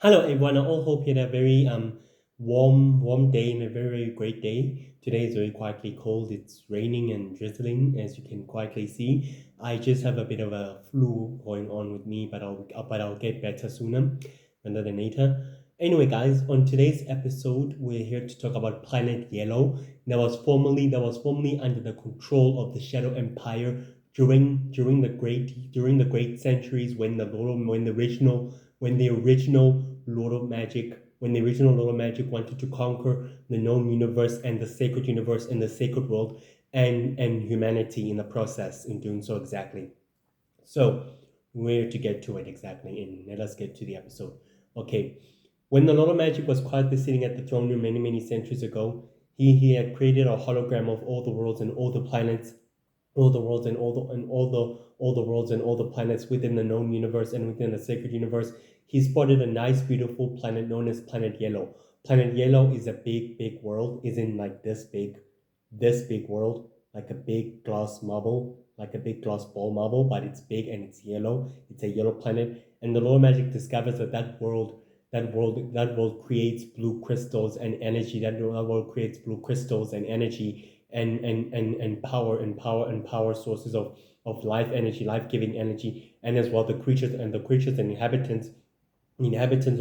Hello everyone. I all hope you had a very warm day and a very great day. Today is very quietly cold. It's raining and drizzling, as you can quietly see. I just have a bit of a flu going on with me, but I'll get better sooner rather than later. Anyway, guys, on today's episode, we're here to talk about Planet Yellow. That was formerly under the control of the Shadow Empire during the great centuries when the original Lord of Magic wanted to conquer the known universe and the sacred universe and the sacred world and humanity in the process in doing so exactly. So where to get to it exactly, and let us get to the episode. Okay. When the Lord of Magic was quietly sitting at the throne room many centuries ago, he had created a hologram of all the worlds and all the planets, all the worlds and all the worlds and all the planets within the known universe and within the sacred universe. He spotted a nice, beautiful planet known as Planet Yellow. Planet Yellow is a big world, is in like this big world, like a big glass marble, like a big glass ball marble, but it's big and it's yellow. It's a yellow planet, and the Lord Magic discovers that world creates blue crystals and energy. That world creates blue crystals and energy and power sources of life energy, life-giving energy, and as well the creatures and inhabitants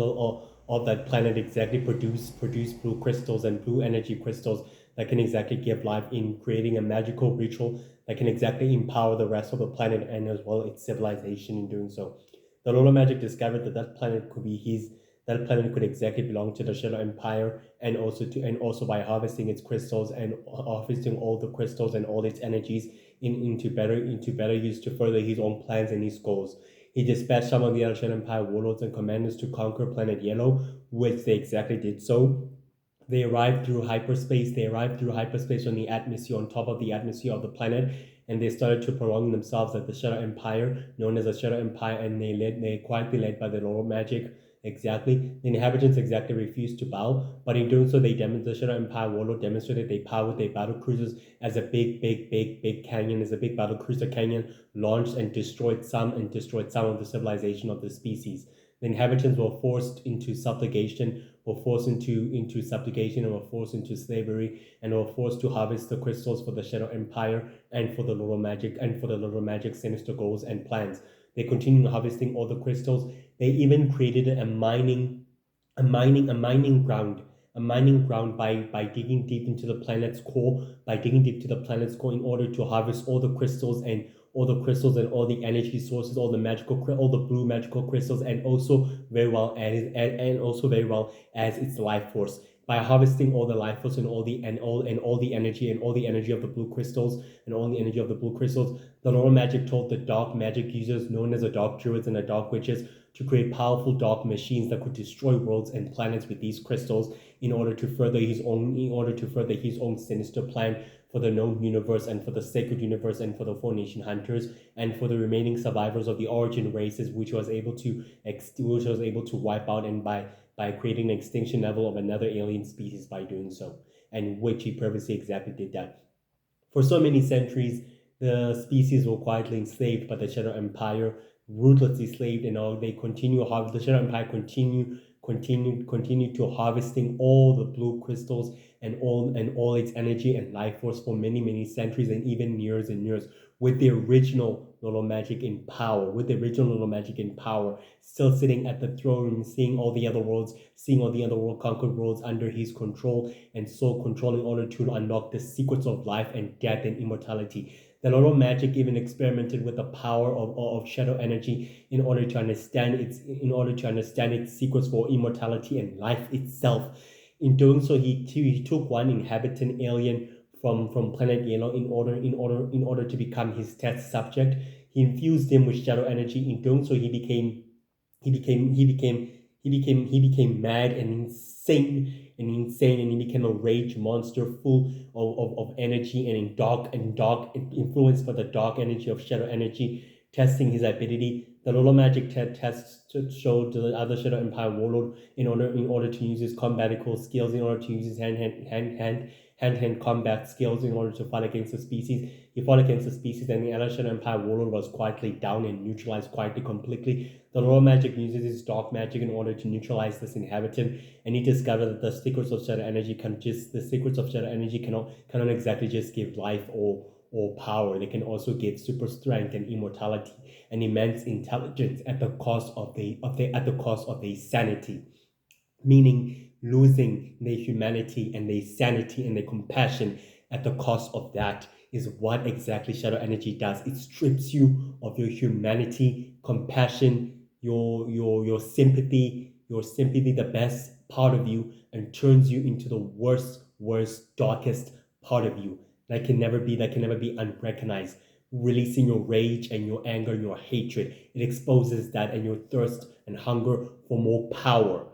of that planet exactly produce blue crystals and blue energy crystals that can exactly give life in creating a magical ritual that can exactly empower the rest of the planet and as well its civilization in doing so. The Lola Magic discovered that planet could be his. That planet could exactly belong to the Shadow Empire, and also by harvesting its crystals and harvesting all the crystals and all its energies into better use to further his own plans and his goals. He dispatched some of the Elshad Empire warlords and commanders to conquer Planet Yellow, which they exactly did so. They arrived through hyperspace on the atmosphere, on top of the atmosphere of the planet, and they started to prolong themselves as the Shadow Empire, known as the Shadow Empire, and they quietly led by the Lord of Magic. Exactly, the inhabitants exactly refused to bow, but in doing so, the Shadow Empire warlord demonstrated they powered their battle cruisers as a big canyon, as a big battle cruiser canyon, launched and destroyed some of the civilization of the species. The inhabitants were forced into subjugation, and were forced into slavery, and were forced to harvest the crystals for the Shadow Empire and for the Little Magic sinister goals and plans. They continued harvesting all the crystals. They even created a mining ground by digging deep into the planet's core, in order to harvest all the crystals and all the energy sources, all the blue magical crystals, and also very well as its life force. By harvesting all the life force and all the energy of the blue crystals the Lord Magic told the dark magic users known as the Dark Druids and the Dark Witches to create powerful dark machines that could destroy worlds and planets with these crystals in order to further his own sinister plan for the known universe and for the sacred universe and for the Four Nation Hunters and for the remaining survivors of the origin races, which was able to wipe out and by creating an extinction level of another alien species by doing so, and which he purposely exactly did that. For so many centuries, the species were quietly enslaved by the Shadow Empire, ruthlessly enslaved, and all they continue the Shadow Empire continue to harvesting all the blue crystals and all its energy and life force for many centuries and even years and years with the original Little Magic in power, still sitting at the throne, seeing all the other world conquered worlds under his control, and so control in order to unlock the secrets of life and death and immortality. The Lord of Magic even experimented with the power of shadow energy in order to understand its secrets for immortality and life itself. In doing so, he took one inhabitant alien from planet Yellow in order to become his test subject. He infused him with shadow energy. In doing so, he became he became he became mad and insane, and he became a rage monster full of energy and influenced by the dark energy of shadow energy, testing his ability The Lolo Magic test showed the other Shadow Empire warlord in order to use his combatical skills, in order to use his hand combat skills in order to fight against the species. He fought against the species, and the other Shadow Empire warlord was quietly down and neutralized quietly completely. The Lolo Magic uses his dark magic in order to neutralize this inhabitant, and he discovered that the secrets of Shadow Energy cannot exactly just give life or power. They can also give super strength and immortality and immense intelligence at the cost of their sanity, meaning losing their humanity and their sanity and their compassion at the cost of that is what exactly shadow energy does. It strips you of your humanity, compassion, your sympathy, the best part of you, and turns you into the worst, darkest part of you that can never be unrecognized, releasing your rage and your anger and your hatred. It exposes that and your thirst and hunger for more power,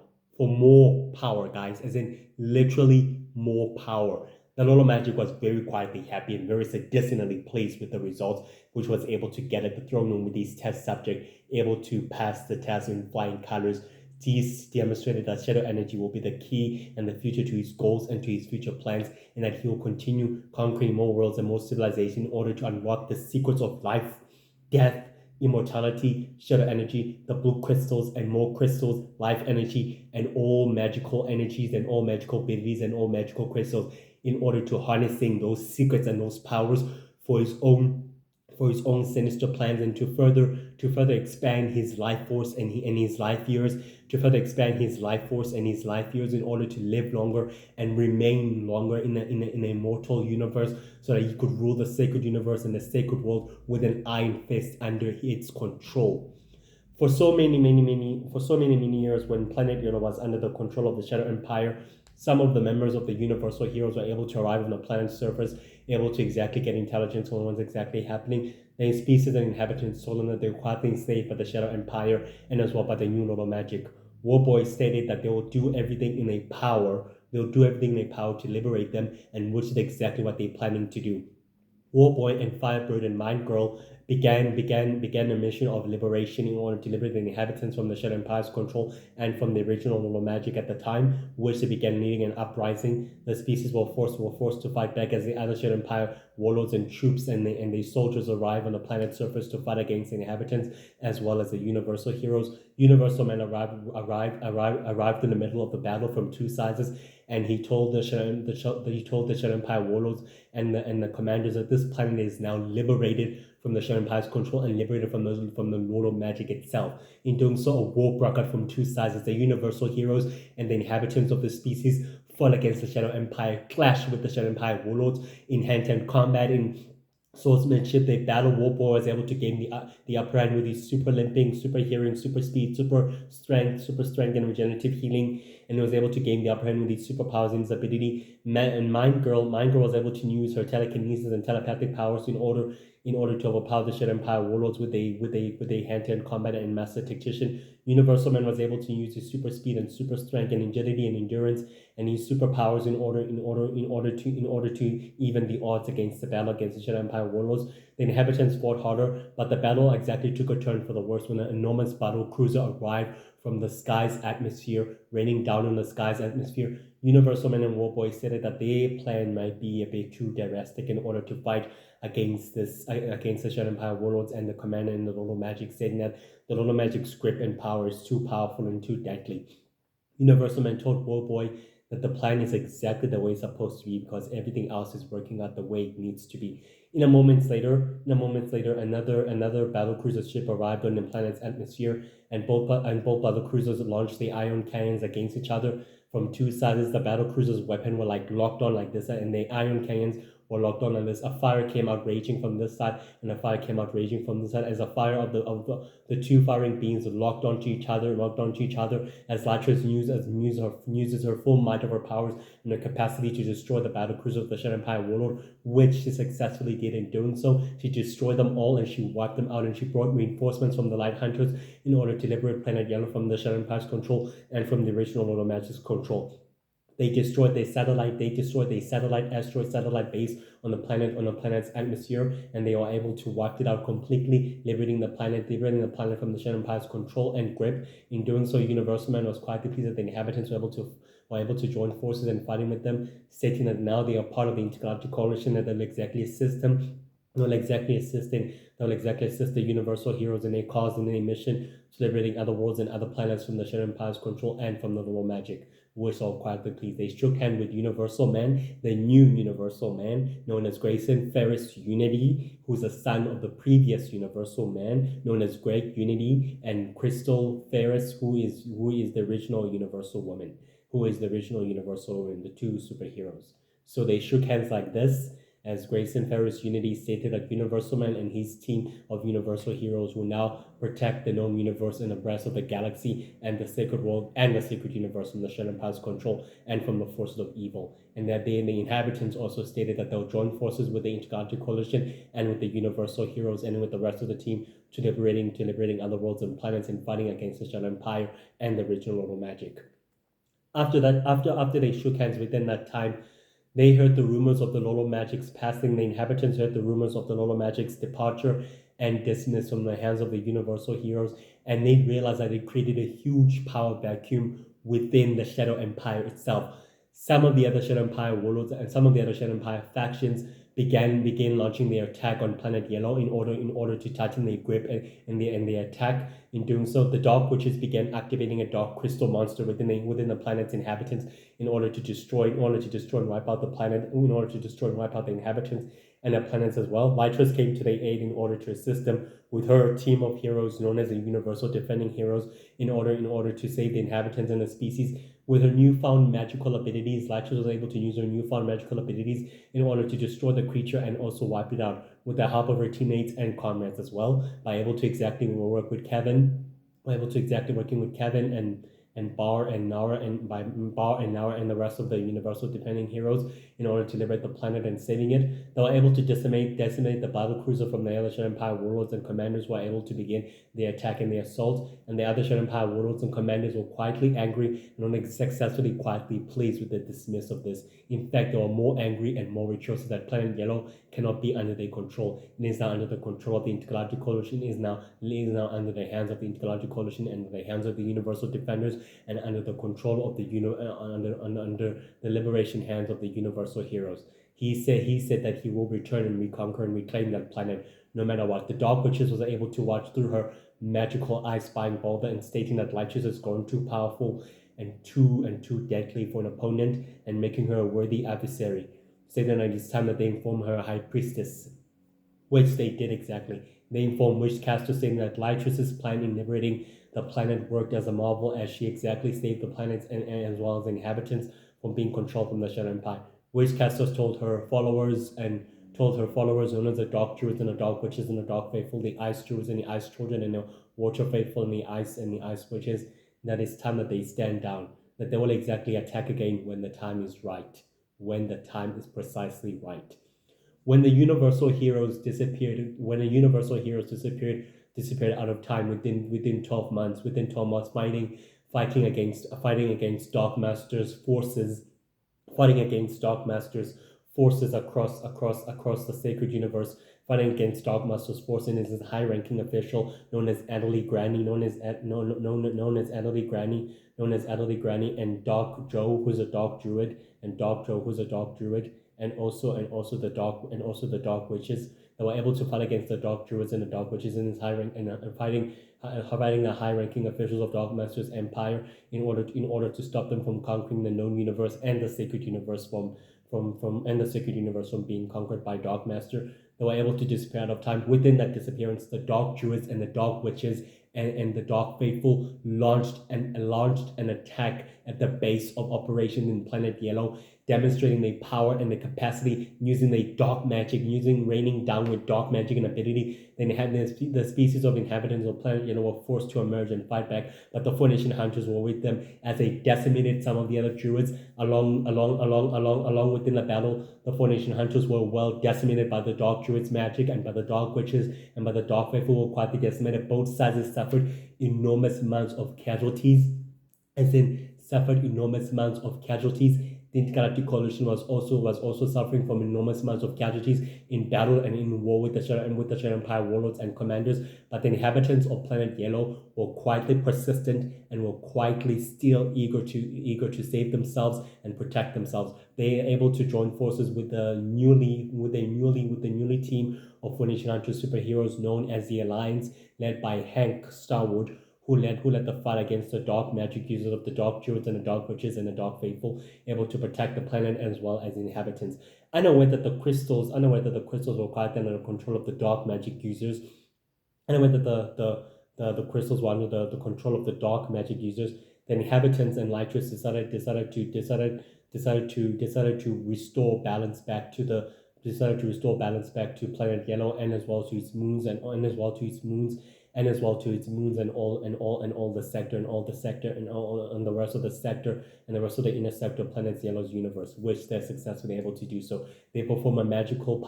guys, as in literally more power. The Lolo Magic was very quietly happy and very sadistically pleased with the results, which was able to get at the throne room with these test subjects, able to pass the test in flying colors. These demonstrated that shadow energy will be the key and the future to his goals and to his future plans, and that he will continue conquering more worlds and more civilization in order to unlock the secrets of life, death, immortality, shadow energy, the blue crystals and more crystals, life energy, and all magical energies and all magical abilities and all magical crystals in order to harnessing those secrets and those powers for his own sinister plans, and to further expand his life force and his life years, in order to live longer and remain longer in an immortal universe, so that he could rule the sacred universe and the sacred world with an iron fist under its control. For so many years, when planet Yona was under the control of the Shadow Empire, some of the members of the Universal Heroes were able to arrive on the planet's surface, able to exactly get intelligence on what's exactly happening. The species and inhabitants told them that they were quietly enslaved by the Shadow Empire and as well by the New Lolo Magic. Warboy stated that they'll do everything in their power to liberate them, and which is exactly what they're planning to do. Warboy and Firebird and Mind Girl began a mission of liberation in order to liberate the inhabitants from the Shadow Empire's control and from the original Lolo Magic at the time, which they began leading an uprising. The species were forced to fight back as the other Shadow Empire warlords and troops and the soldiers arrived on the planet's surface to fight against the inhabitants, as well as the Universal Heroes. Universal Man arrived in the middle of the battle from two sides, and he told the Shadow Empire warlords and the commanders that this planet is now liberated from the Shadow Empire's control and liberated from the Lord of Magic itself. In doing so, a war broke out from two sides as the Universal Heroes and the inhabitants of the species fought against the Shadow Empire, clashed with the Shadow Empire warlords in hand-to-hand combat, in swordsmanship. They battle. Warboy was able to gain the upper hand with his super limping, super hearing, super speed, super strength, and regenerative healing, and was able to gain the upper hand with his superpowers and his ability. And Mind Girl was able to use her telekinesis and telepathic powers in order to overpower the Shadow Empire warlords with a hand-to-hand combat and master tactician. Universal Man was able to use his super speed and super strength and agility and endurance and his superpowers in order to even the odds against the battle against the Shadow Empire warlords. The inhabitants fought harder, but the battle exactly took a turn for the worse when an enormous battle cruiser arrived from the sky's atmosphere, raining down on the sky's atmosphere. Universal Man and Warboy stated that their plan might be a bit too drastic in order to fight against the Shadow Empire warlords, and the commander in the Lolo Magic stating that the Lolo Magic's grip and power is too powerful and too deadly. Universal Man told Warboy that the plan is exactly the way it's supposed to be because everything else is working out the way it needs to be. In a moment later, another battlecruiser ship arrived on the planet's atmosphere, and both battlecruisers launched the ion cannons against each other from two sides. The battlecruiser's weapon were locked on like this, and the ion cannons were locked on like this. A fire came out raging from this side, and a fire came out raging from this side. As the fire of the two firing beams locked onto each other, as Latris uses her full might of her powers and her capacity to destroy the battlecruiser of the Shadow Empire warlord, which she successfully did. In doing so, she destroyed them all and she wiped them out, and she brought reinforcements from the Light Hunters in order to liberate Planet Yellow from the Shadow Empire's control and from the original Lolo Magic's control. They destroyed their satellite. They destroyed their asteroid satellite base on the planet's atmosphere, and they were able to wipe it out completely, liberating the planet from the Shadow Empire's control and grip. In doing so, Universal Man was quite pleased that the inhabitants were able to join forces and fighting with them, stating that now they are part of the intergalactic coalition and they'll exactly assist them. They'll exactly assist the Universal heroes in their cause and their mission to liberating other worlds and other planets from the Shadow Empire's control and from the Little Magic, which all quietly pleased. They shook hands with Universal Man, the new Universal Man, known as Grayson Ferris Unity, who's a son of the previous Universal Man, known as Greg Unity, and Crystal Ferris, who is the original Universal Woman, the two superheroes. So they shook hands like this, as Grayson Ferris Unity stated that Universal Man and his team of Universal heroes will now protect the known universe and the rest of the galaxy and the sacred world and the sacred universe from the Shadow Empire's control and from the forces of evil. And that they and the inhabitants also stated that they'll join forces with the Intergalactic Coalition and with the Universal heroes and with the rest of the team to liberating other worlds and planets and fighting against the Shadow Empire and the original Little Magic. After they shook hands within that time, they heard the rumors of the Lolo Magic's passing. The inhabitants heard the rumors of the Lolo Magic's departure and dismissed from the hands of the Universal heroes, and they realized that it created a huge power vacuum within the Shadow Empire itself. Some of the other Shadow Empire warlords and some of the other Shadow Empire factions began launching their attack on Planet Yellow in order to tighten their grip and their attack. In doing so, the Dark Witches began activating a dark crystal monster within the planet's inhabitants in order to destroy and wipe out the planet, in order to destroy and wipe out the inhabitants and their planets as well. Lytris came to their aid in order to assist them with her team of heroes known as the Universal Defending Heroes in order to save the inhabitants and the species. With her newfound magical abilities, Lytris was able to use her newfound magical abilities in order to destroy the creature and also wipe it out with the help of her teammates and comrades as well, by able to exactly work with Kevin, working with Kevin and Bar and Nara and the rest of the Universal Defending Heroes in order to liberate the planet and saving it. They were able to decimate the battle cruiser from the other Shadow Empire warlords, and commanders were able to begin the attack and the assault, and the other Shadow Empire warlords and commanders were quietly angry and only successfully quietly pleased with the dismiss of this. In fact, they were more angry and more rejoiced that Planet Yellow cannot be under their control. It is now under the control of the Intergalactic Coalition. It is now under the hands of the Intergalactic Coalition and the hands of the Universal Defenders, and under the control of the under the liberation hands of the Universal heroes. He said that he will return and reconquer and reclaim that planet no matter what. The Dark Witches was able to watch through her magical eye spying Balder and stating that Lytris has grown too powerful and too deadly for an opponent and making her a worthy adversary. Stating that it is time that they inform her high priestess, which they did exactly. They informed Witchcaster, saying that Lytris's plan in liberating the planet worked as a marvel, as she exactly saved the planets and as well as the inhabitants from being controlled from the Shadow Empire. Witchcasters told her followers, known as the Dark Druids and the Dark Witches and the Dark Faithful, the Ice Druids and the Ice Children, and the Water Faithful and the Ice Witches, that it's time that they stand down, that they will exactly attack again when the time is right, when the time is precisely right. When the Universal Heroes disappeared out of time within 12 months, fighting against Dark Master's forces, across the sacred universe, fighting against Dark Master's force, and is a high-ranking official known as Adelie Granny, and Dark Joe, who's a Dark Druid, and also the Dark Witches. They were able to fight against the Dark Druids and the Dark Witches in this fighting the high-ranking officials of Dark Master's empire in order to stop them from conquering the known universe and the sacred universe from being conquered by Dark Master. They were able to disappear out of time. Within that disappearance, the Dark Druids and the Dark Witches and the Dark Faithful launched an attack at the base of operation in Planet Yellow, demonstrating their power and the capacity, using their dark magic, raining down with dark magic and ability. Then the species of inhabitants of Planet Yellow were forced to emerge and fight back, but the Four Nation Hunters were with them as they decimated some of the other Druids. Along within the battle, the Four Nation Hunters were well decimated by the Dark Druids' magic and by the Dark Witches and by the Dark Faithful were quietly decimated. Both sides suffered enormous amounts of casualties, as in suffered enormous amounts of casualties. The Intergalactic Coalition was also suffering from enormous amounts of casualties in battle and in war with the Shadow Empire warlords and commanders. But the inhabitants of Planet Yellow were quietly persistent and were quietly still eager to save themselves and protect themselves. They are able to join forces with the newly team of Phoenician Hunter superheroes known as the Alliance, led by Hank Starwood, who led the fight against the dark magic users of the Dark Druids and the Dark Witches and the Dark Faithful, able to protect the planet as well as the inhabitants. Unaware that the crystals were quite under the control of the dark magic users, anyway, the crystals were under the control of the dark magic users. The inhabitants and Lytris decided to restore balance back to the decided to restore balance back to planet Yellow, and as well to its moons and as well to its moons and as well to its moons and all the sector and the rest of the sector and the rest of the inner sector of planet Yellow's universe, which they're successfully able to do so. They perform a magical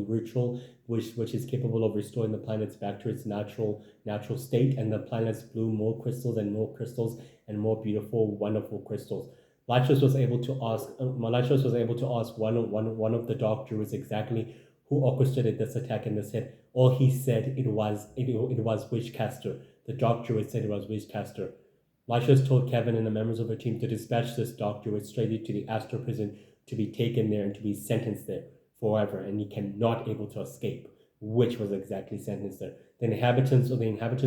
ritual which is capable of restoring the planets back to its natural state, and the planets bloom more crystals and more crystals and more beautiful, wonderful crystals. Malachus was able to ask one of the dark druids exactly who orchestrated this attack, and they said all he said it was Witchcaster. The dark druid said it was Witchcaster. Lysias told Kevin and the members of her team to dispatch this dark druid straight to the astral prison to be taken there and to be sentenced there forever, and he cannot able to escape, which was exactly sentenced there. The inhabitants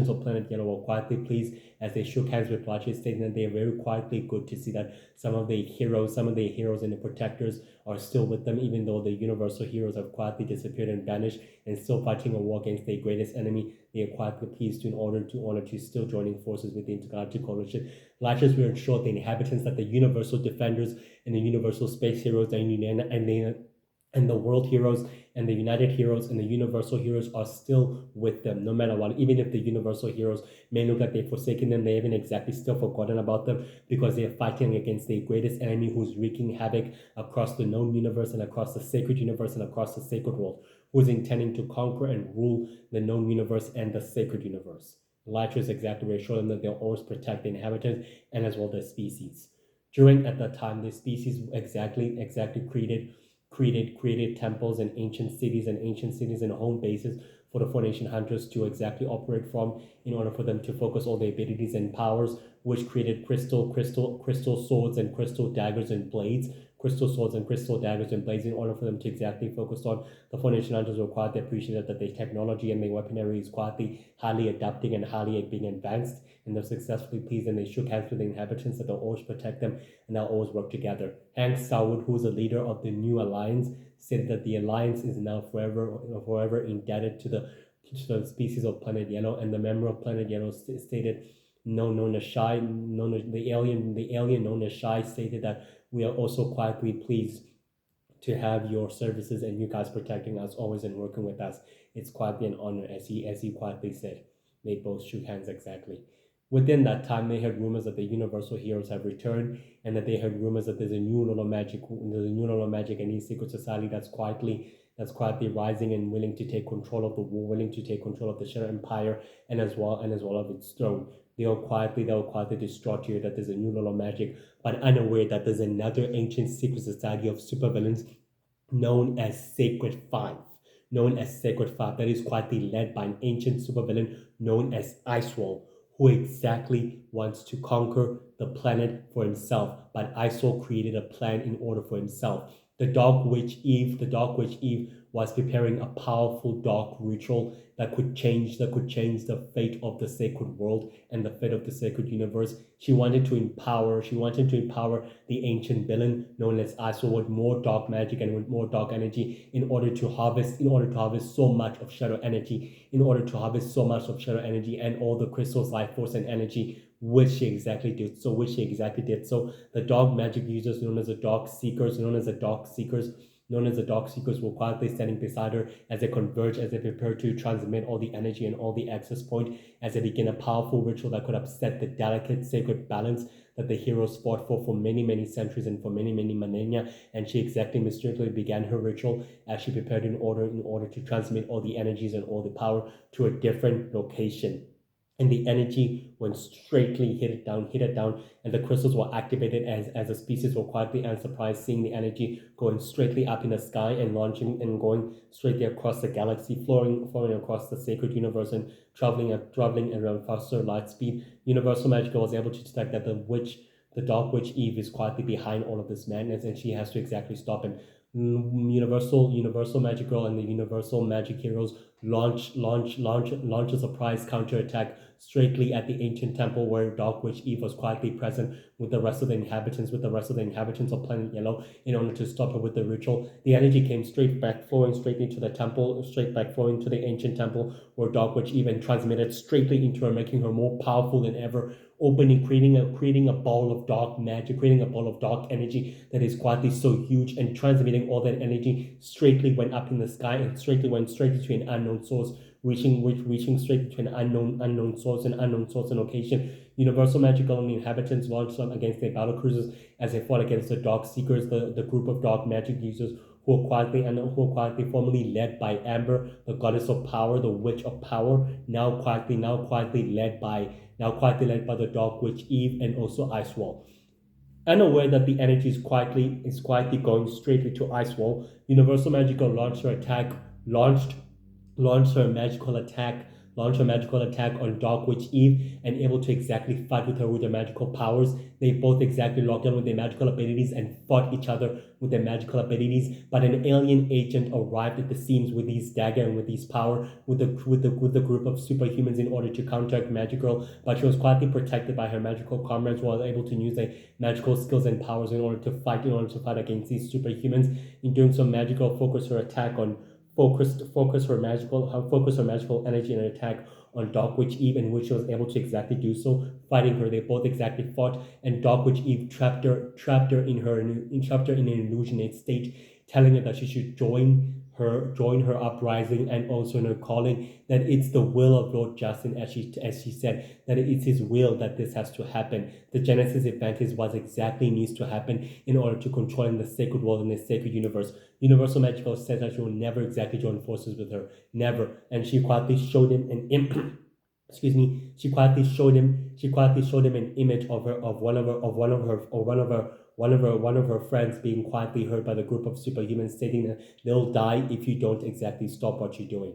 of Planet Yellow were quietly pleased as they shook hands with Lysias, stating that they are very quietly good to see that some of the heroes and the protectors are still with them, even though the universal heroes have quietly disappeared and vanished and still fighting a war against their greatest enemy. They are quietly pleased in order to still joining forces with the Intergalactic Coalition. Lysias will ensure the inhabitants that the universal defenders and the universal space heroes and the world heroes and the united heroes and the universal heroes are still with them no matter what. Even if the universal heroes may look like they've forsaken them, they haven't exactly still forgotten about them, because they are fighting against their greatest enemy, who's wreaking havoc across the known universe and across the sacred universe and across the sacred world, who's intending to conquer and rule the known universe and the sacred universe. Elytra is exactly reassuring them that they'll always protect the inhabitants and as well their species. During at that time, the species exactly created temples and ancient cities and home bases for the Four-Nation Hunters to exactly operate from, in order for them to focus all their abilities and powers, which created crystal swords and crystal daggers and blades, in order for them to exactly focus on. The Four-Nation Hunters were quite appreciated that their technology and their weaponry is quietly highly adapting and highly being advanced, and they're successfully pleased, and they shook hands with the inhabitants that they'll always protect them and they'll always work together. Hank Starwood, who is the leader of the new alliance, said that the alliance is now forever indebted to the species of Planet Yellow, and the member of Planet Yellow stated, the alien known as Shy stated that we are also quietly pleased to have your services and you guys protecting us always and working with us. It's quietly an honor, as he quietly said. They both shook hands exactly. Within that time, they heard rumors that the universal heroes have returned, and that they heard rumors that there's a new Lolo Magic and a secret society that's quietly rising and willing to take control of the war, willing to take control of the Shadow Empire and as well of its throne. They were quietly distraught to hear that there's a new Lolo Magic, but unaware that there's another ancient secret society of supervillains known as Sacred Five. That is quietly led by an ancient supervillain known as Icewall, who exactly wants to conquer the planet for himself. But Icewall created a plan in order for himself. The Dark Witch Eve was preparing a powerful dark ritual that could change the fate of the sacred world and the fate of the sacred universe. She wanted to empower the ancient villain known as Icewall with more dark magic and with more dark energy, in order to harvest so much of shadow energy, and all the crystals, life force, and energy, which she exactly did. So the dark magic users known as the Dark Seekers were quietly standing beside her as they converge, as they prepare to transmit all the energy and all the access point, as they begin a powerful ritual that could upset the delicate sacred balance that the heroes fought for many centuries and for many millennia. And she exactly mysteriously began her ritual as she prepared in order to transmit all the energies and all the power to a different location. and the energy went straightly hit it down, and the crystals were activated as the species were quietly and surprised, seeing the energy going straightly up in the sky and launching and going straightly across the galaxy, flowing across the sacred universe and traveling around faster light speed. Universal Magical was able to detect that the Dark Witch Eve, is quietly behind all of this madness, and she has to exactly stop him. Universal Magic Girl and the Universal Magic Heroes launch a surprise counterattack straightly at the ancient temple where Dark Witch Eve was quietly present with the rest of the inhabitants of Planet Yellow, in order to stop her with the ritual. The energy came straight back, flowing straight into the temple, straight back flowing to the ancient temple where Dark Witch Eve, and transmitted straightly into her, making her more powerful than ever, opening, creating a ball of dark magic, creating a ball of dark energy that is quietly so huge, and transmitting all that energy straightly went up in the sky and straightly went straight into an unknown source, reaching straight to an unknown source and location. Universal Magical and the inhabitants launched them against their battle cruisers as they fought against the Dark Seekers, the group of dark magic users who were quietly formerly led by Amber, the goddess of power, the witch of power, now quietly led by the Dark Witch Eve and also Ice Wall. Unaware that the energy is quietly going straightly to Ice Wall, Universal Magical launched launched her magical attack, launched her magical attack on Dark Witch Eve, and able to exactly fight with her with their magical powers. They both exactly locked on with their magical abilities and fought each other with their magical abilities. But an alien agent arrived at the scenes with his dagger and with his power, with the group of superhumans, in order to counteract Magical. But she was quietly protected by her magical comrades, who were able to use their magical skills and powers in order to fight against these superhumans. In doing so, Magical focused her attack on focus her magical energy and attack on Dark Witch Eve, in which she was able to exactly do so, fighting her. They both exactly fought, and Dark Witch Eve trapped her in an illusionate state, telling her that she should join her uprising, and also in her calling, that it's the will of Lord Justin, as she said, that it's his will that this has to happen. The Genesis event is what exactly needs to happen in order to control the sacred world and the sacred universe. Universal Magical says that she will never exactly join forces with her, never, and she quietly showed him an excuse me, she quietly showed him an image of one of her friends being quietly hurt by the group of superhumans, stating that they'll die if you don't exactly stop what you're doing.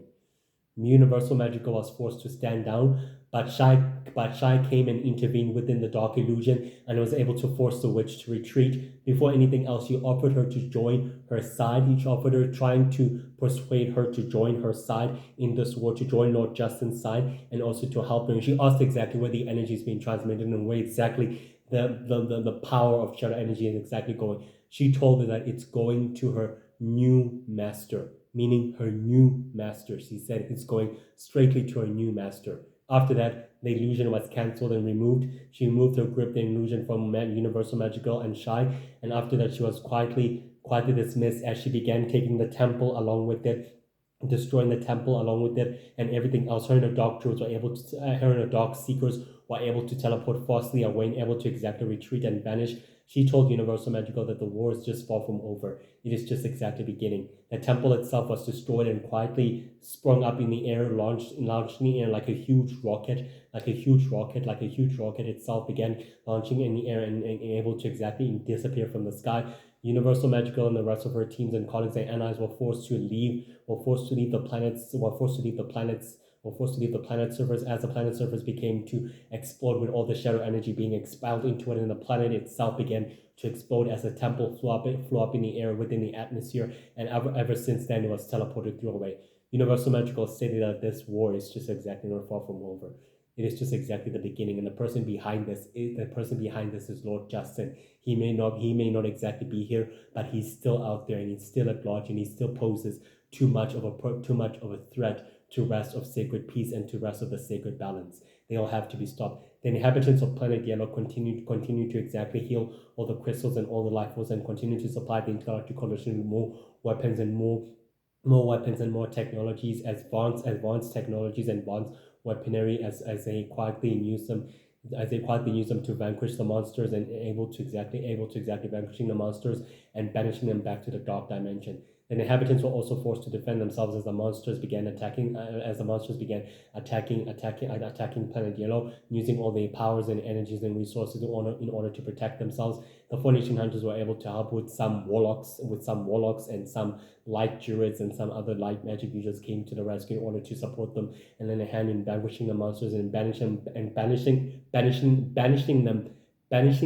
Universal Magical was forced to stand down, but Shai came and intervened within the dark illusion and was able to force the witch to retreat. Before anything else, he offered her to join her side. He offered her, trying to persuade her to join her side in this war, to join Lord Justin's side, and also to help her. And she asked exactly where the energy is being transmitted and where exactly the power of shadow energy is exactly going. She told her that it's going to her new master, meaning her new master. She said it's going straightly to her new master. After that, the illusion was cancelled and removed. She removed her grip, the illusion, from Universal Magical and Shy, and after that, she was quietly dismissed, as she began taking the temple along with it, destroying the temple along with it, and everything else. Her and her dark troops were able to, her and her dark seekers were able to teleport falsely away and able to exactly retreat and vanish. She told Universal Magical that the war is just far from over. It is just exactly beginning. The temple itself was destroyed and quietly sprung up in the air, launched in the air like a huge rocket, like a huge rocket itself began launching in the air, and able to exactly disappear from the sky. Universal Magical and the rest of her teams and colleagues and allies were forced to leave the planets, were forced to leave the planets were forced to leave the planet surface, as the planet surface began to explode with all the shadow energy being expelled into it, and the planet itself began to explode as the temple flew up in the air within the atmosphere, and ever since then it was teleported through away. Universal Magical stated that this war is just exactly not far from over. It is just exactly the beginning, and the person behind this is Lord Justin. He may not exactly be here, but he's still out there, and he's still at large, and he still poses too much of a threat to rest of sacred peace and to rest of the sacred balance. They all have to be stopped. The inhabitants of Planet Yellow continue to exactly heal all the crystals and all the life force, and continue to supply the Intergalactic Coalition with more weapons and more technologies, advanced technologies and advanced weaponry, as they quietly use them to vanquish the monsters, and able to exactly vanquishing the monsters and banishing them back to the dark dimension. The inhabitants were also forced to defend themselves as the monsters began attacking Planet Yellow, using all their powers and energies and resources in order to protect themselves. The Four Nation Hunters were able to help with some warlocks, and some light druids and some other light magic users came to the rescue in order to support them and lend a hand in vanquishing the monsters and banishing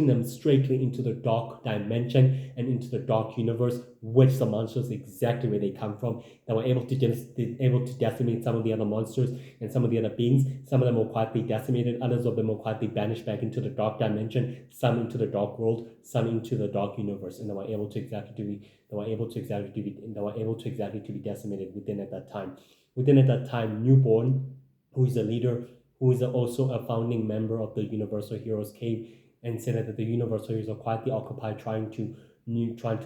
them straightly into the dark dimension and into the dark universe, which the monsters exactly where they come from. They were able to decimate some of the other monsters and some of the other beings. Some of them were quietly decimated, others of them were quietly banished back into the dark dimension, some into the dark world, some into the dark universe, and they were able to exactly to be decimated within at that time. Within at that time, Newborn, who is a leader, who is also a founding member of the Universal Heroes, came and said that the Universal Heroes are quietly occupied trying to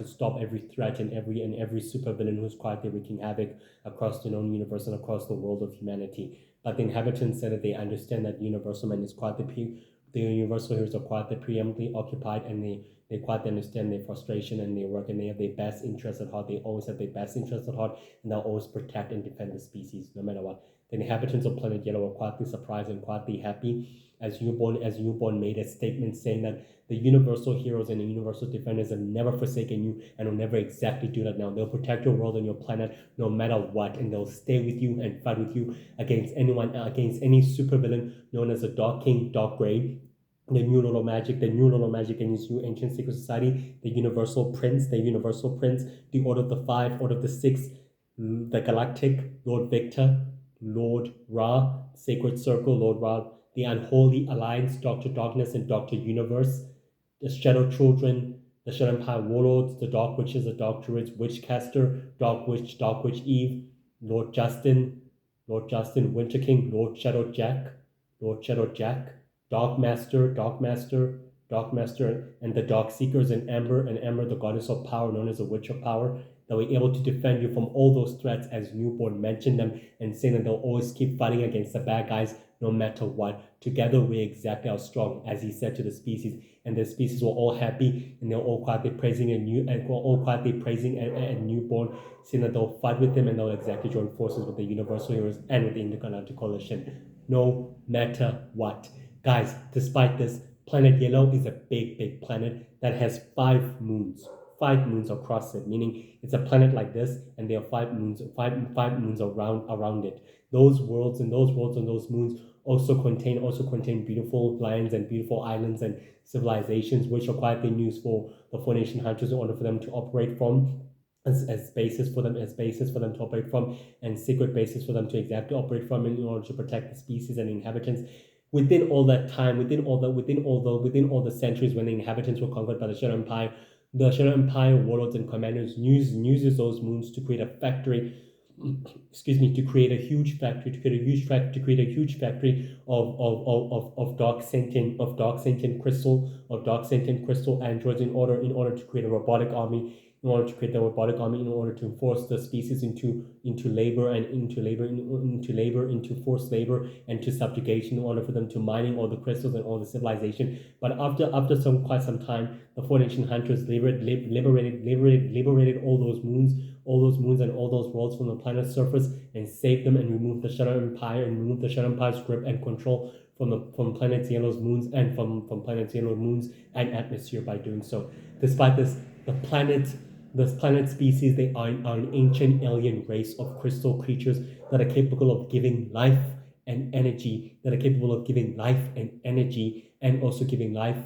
stop every threat and every supervillain who's quietly wreaking havoc across the known universe and across the world of humanity. But the inhabitants said that they understand that the Universal Heroes are quietly preeminently occupied, and they quite understand their frustration and their work, and they have their best interests at heart. They always have their best interests at heart, and they'll always protect and defend the species no matter what. The inhabitants of Planet Yellow were quietly surprised and quietly happy as Newborn made a statement saying that the Universal Heroes and the Universal Defenders have never forsaken you and will never exactly do that now. They'll protect your world and your planet no matter what, and they'll stay with you and fight with you against any supervillain known as the Dark King, Dark Grey, the new little magic and his new ancient secret society, the Universal Prince, the Order of the Five, Order of the Six, the Galactic, Lord Victor, Lord Ra, Sacred Circle, Lord Ra, the Unholy Alliance, Dr. Darkness and Dr. Universe, the Shadow Children, the Shadow Empire Warlords, the Dark Witches, the Dark Druids, Witchcaster, Dark Witch Eve, Lord Justin, Winter King, Lord Shadow Jack, Dark Master, and the Dark Seekers, and Amber, the goddess of power, known as the Witch of Power, that were able to defend you from all those threats as Newborn mentioned them, and saying that they'll always keep fighting against the bad guys no matter what. Together we exactly are strong, as he said to the species, and the species were all happy, and they were all quietly praising and Newborn, saying that they'll fight with him and they'll exactly join forces with the Universal Heroes and with the Intergalactic Coalition, no matter what. Guys, despite this, Planet Yellow is a big planet that has 5 moons across it, meaning it's a planet like this, and there are five moons around it. Those worlds and those moons also contain beautiful lands and beautiful islands and civilizations, which are quite being used for the Four Nation Hunters in order for them to operate from. As bases for them to operate from, and secret bases for them to exactly operate from in order to protect the species and inhabitants. Within all that time, within all the centuries when the inhabitants were conquered by the Shadow Empire warlords and commanders uses those moons to create a factory. To create a huge factory, of dark sentient crystal androids in order to create a robotic army, in order to force the species into labor, into forced labor and to subjugation, in order for them to mining all the crystals and all the civilization. But after quite some time, the Four Nation Hunters liberated all those moons and all those worlds from the planet's surface, and saved them, and removed the Shadow Empire's grip and control from Planet Yellow's moons and from Planet Yellow moons and atmosphere by doing so. Despite this, the planet species, they are an ancient alien race of crystal creatures that are capable of giving life and energy, and also giving life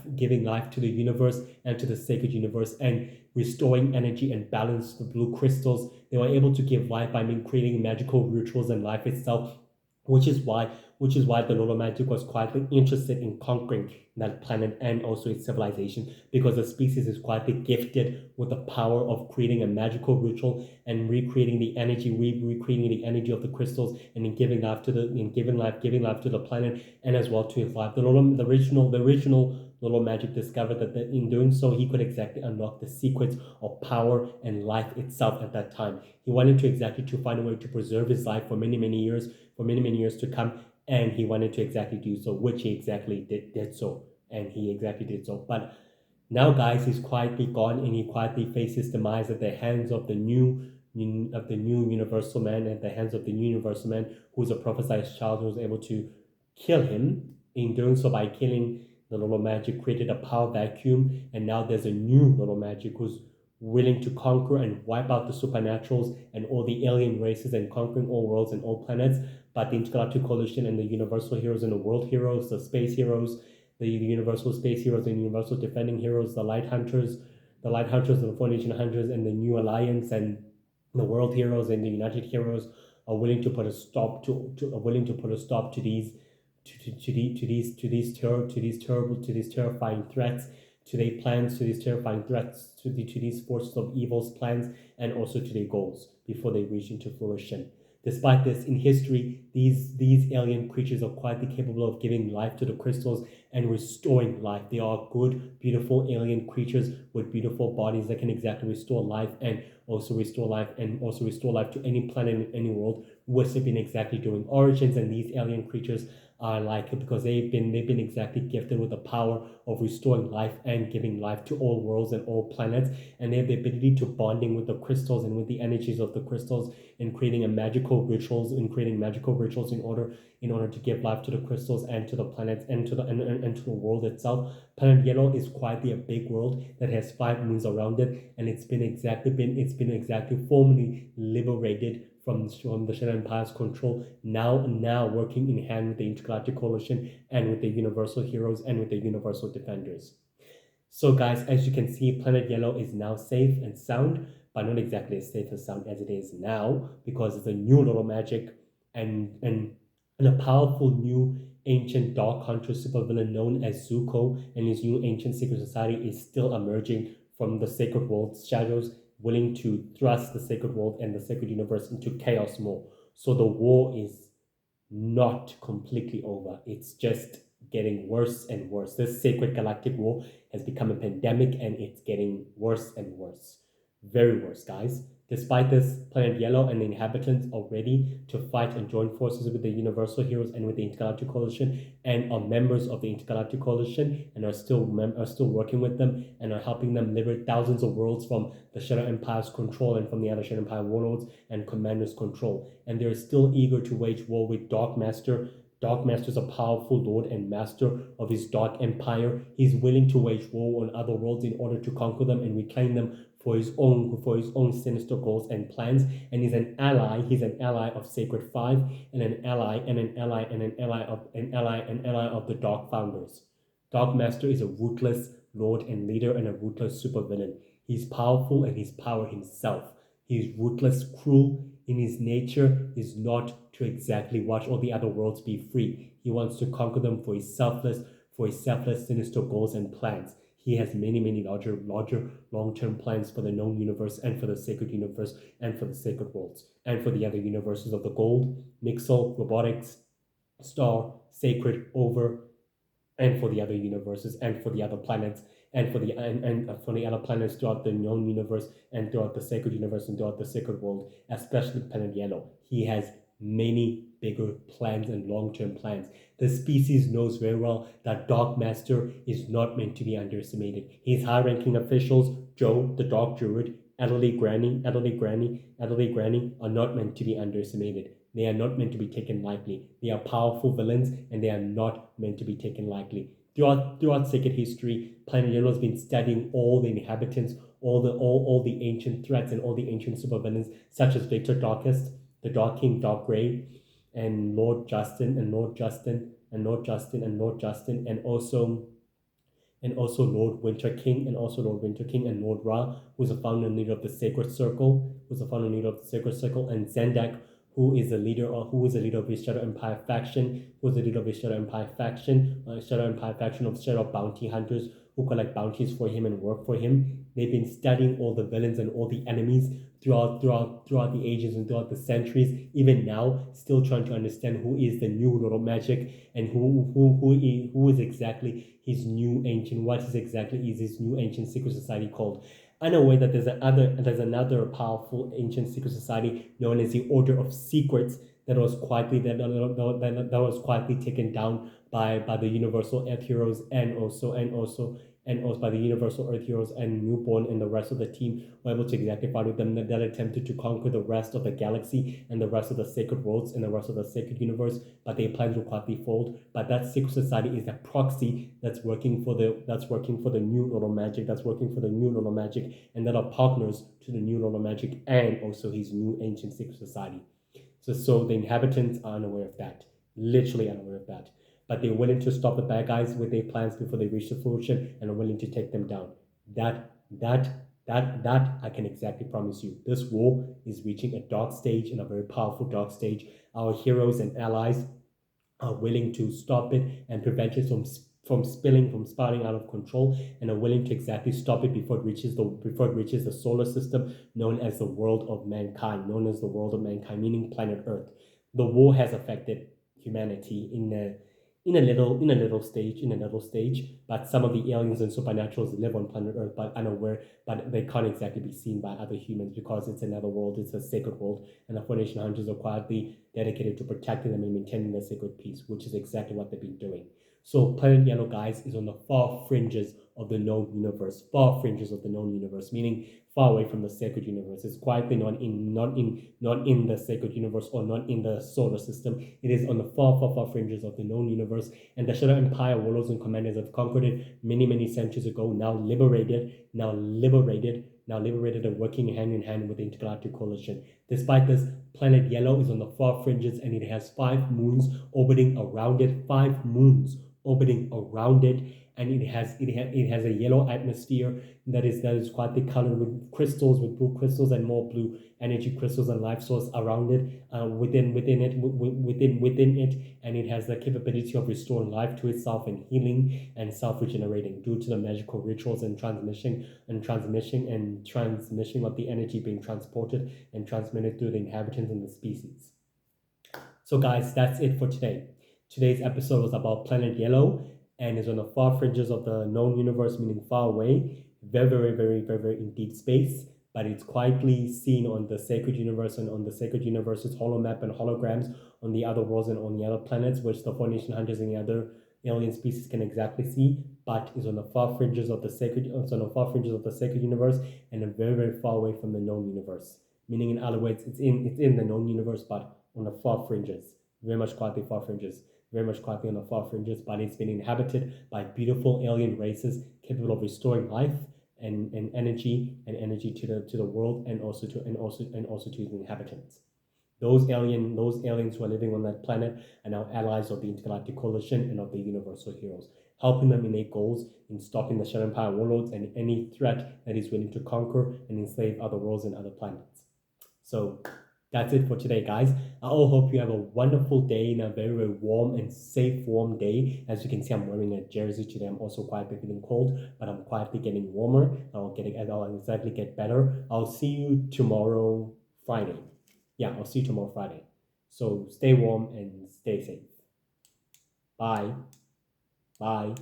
to the universe and to the sacred universe, and restoring energy and balance to the blue crystals. They were able to give life by creating magical rituals and life itself, which is why the Lolo Magic was quietly interested in conquering that planet and also its civilization, because the species is quietly gifted with the power of creating a magical ritual and recreating the energy of the crystals, and in giving life to the planet, and as well to his life. The original Lolo Magic discovered that in doing so, he could exactly unlock the secrets of power and life itself at that time. He wanted to find a way to preserve his life for many years to come, and he wanted to exactly do so, which he exactly did so. But now, guys, he's quietly gone, and he quietly faced his demise at the hands of the new universal man at the hands of the new universal man, who is a prophesied child, who was able to kill him. In doing so, by killing the little magic, created a power vacuum, and now there's a new little magic who's willing to conquer and wipe out the supernaturals and all the alien races and conquering all worlds and all planets. But the Intergalactic Coalition and the Universal Heroes and the World Heroes, the Space Heroes, the Universal Space Heroes and Universal Defending Heroes, the Light Hunters and the Foundation Hunters, and the New Alliance and the World Heroes and the United Heroes are willing to put a stop to are willing to put a stop to these to these terrifying threats, to their plans, to these terrifying threats, to these forces of evil's plans, and also to their goals before they reach into fruition. Despite this, in history, these alien creatures are quietly capable of giving life to the crystals and restoring life. They are good, beautiful alien creatures with beautiful bodies that can exactly restore life and also restore life to any planet in any world, which they've been exactly doing. Origins and these alien creatures are like, because they've been exactly gifted with the power of restoring life and giving life to all worlds and all planets, and they have the ability to bonding with the crystals and with the energies of the crystals in creating magical rituals in order to give life to the crystals and to the planets and to the world itself. Planet Yellow is quietly a big world that has 5 moons around it, and it's been exactly formally liberated from the Shadow Empire's control, now working in hand with the Intergalactic Coalition and with the Universal Heroes and with the Universal Defenders. So guys, as you can see, Planet Yellow is now safe and sound, but not exactly as safe and sound as it is now, because it's a new little magic and a powerful new ancient dark hunter supervillain known as Zuko and his new ancient secret society is still emerging from the sacred world's shadows, willing to thrust the sacred world and the sacred universe into chaos more. So the war is not completely over. It's just getting worse and worse. This sacred galactic war has become a pandemic and it's getting worse and worse. Very worse, guys. Despite this, Planet Yellow and the inhabitants are ready to fight and join forces with the Universal Heroes and with the Intergalactic Coalition, and are members of the Intergalactic Coalition and are still working with them and are helping them liberate thousands of worlds from the Shadow Empire's control and from the other Shadow Empire warlords and commanders' control. And they're still eager to wage war with Dark Master. Dark Master is a powerful lord and master of his Dark Empire. He's willing to wage war on other worlds in order to conquer them and reclaim them for his own sinister goals and plans. And he's an ally. He's an ally of Sacred Five and an ally of the Dark Founders. Dark Master is a ruthless lord and leader and a ruthless supervillain. He's powerful and he's power himself. He's ruthless, cruel. In his nature is not to exactly watch all the other worlds be free. He wants to conquer them for his selfless, sinister goals and plans. He has many larger, long-term plans for the known universe and for the sacred universe and for the sacred worlds and for the other universes of the Gold, Mixel, Robotics, Star, Sacred, Over, and for the other universes and for the other planets and for the other planets throughout the known universe and throughout the sacred universe and throughout the sacred world, especially Planet Yellow. He has many bigger plans and long-term plans. The species knows very well that Dark Master is not meant to be underestimated. His high-ranking officials, Joe, the Dark Druid, Adelaide Granny are not meant to be underestimated. They are not meant to be taken lightly. They are powerful villains and they are not meant to be taken lightly. Throughout sacred history, Planet Yellow has been studying all the inhabitants, all the ancient threats and all the ancient supervillains, such as Victor Darkest, the Dark King, Dark Grey, and Lord Justin, and also Lord Winter King, and Lord Ra, who's a founder and leader of the Sacred Circle, and Zendak, who is the leader of his Shadow Empire faction, Shadow Empire faction of Shadow Bounty Hunters, who collect bounties for him and work for him. They've been studying all the villains and all the enemies throughout the ages and throughout the centuries. Even now, still trying to understand who is the new little magic and who is exactly his new ancient. What is exactly is his new ancient secret society called? Unaware that there's another powerful ancient secret society known as the Order of Secrets that was quietly taken down by the Universal Earth Heroes and also and also by the Universal Earth Heroes and Newborn and the rest of the team were able to exactly fight with them that attempted to conquer the rest of the galaxy and the rest of the sacred worlds and the rest of the sacred universe, but their plans were quietly foiled. But that secret society is a proxy that's working for the new Lord of Magic, that's working for the new Lord of Magic, and that are partners to the new Lord of Magic and also his new ancient secret society. So the inhabitants are unaware of that, literally unaware of that. But they're willing to stop the bad guys with their plans before they reach the fruition and are willing to take them down. That that that I can exactly promise you. This war is reaching a dark stage and a very powerful dark stage. Our heroes and allies are willing to stop it and prevent it from spilling, from spiraling out of control, and are willing to exactly stop it before it reaches the solar system known as the world of mankind, meaning planet Earth. The war has affected humanity in a little stage, but some of the aliens and supernaturals live on planet Earth but unaware, but they can't exactly be seen by other humans because it's another world, it's a sacred world, and the Foundation Hunters are quietly dedicated to protecting them and maintaining their sacred peace, which is exactly what they've been doing. So Planet Yellow, guys, is on the far fringes of the known universe, far fringes of the known universe, meaning far away from the sacred universe. It's quietly not in the sacred universe or not in the solar system. It is on the far fringes of the known universe, and the Shadow Empire warlords and commanders have conquered it many centuries ago. Now liberated and working hand in hand with the Intergalactic Coalition. Despite this, Planet Yellow is on the far fringes and it has 5 moons orbiting around it. 5 moons orbiting around it, and it has a yellow atmosphere that is quietly colored with crystals, with blue crystals and more blue energy crystals and life source around it, within it, and it has the capability of restoring life to itself and healing and self-regenerating due to the magical rituals and transmission of the energy being transported and transmitted through the inhabitants and the species. So, guys, that's it for today. Today's episode was about Planet Yellow and is on the far fringes of the known universe, meaning far away, very in deep space. But it's quietly seen on the sacred universe and on the sacred universe's holomap and holograms on the other worlds and on the other planets, which the Foundation Hunters and the other alien species can exactly see, but is on the far fringes of the sacred universe and very far away from the known universe. Meaning, in other words, it's in the known universe, but on the far fringes, very much quietly on the far fringes, but it's been inhabited by beautiful alien races capable of restoring life and energy to the world and also to the inhabitants. Those aliens who are living on that planet are now allies of the Intergalactic Coalition and of the Universal Heroes, helping them in their goals in stopping the Shadow Empire warlords and any threat that is willing to conquer and enslave other worlds and other planets. So that's it for today, guys. I all hope you have a wonderful day and a very warm and safe, warm day. As you can see, I'm wearing a jersey today. I'm also quietly feeling cold, but I'm quietly getting warmer. I'll exactly get better. I'll see you tomorrow, Friday. Yeah, I'll see you tomorrow, Friday. So stay warm and stay safe. Bye. Bye.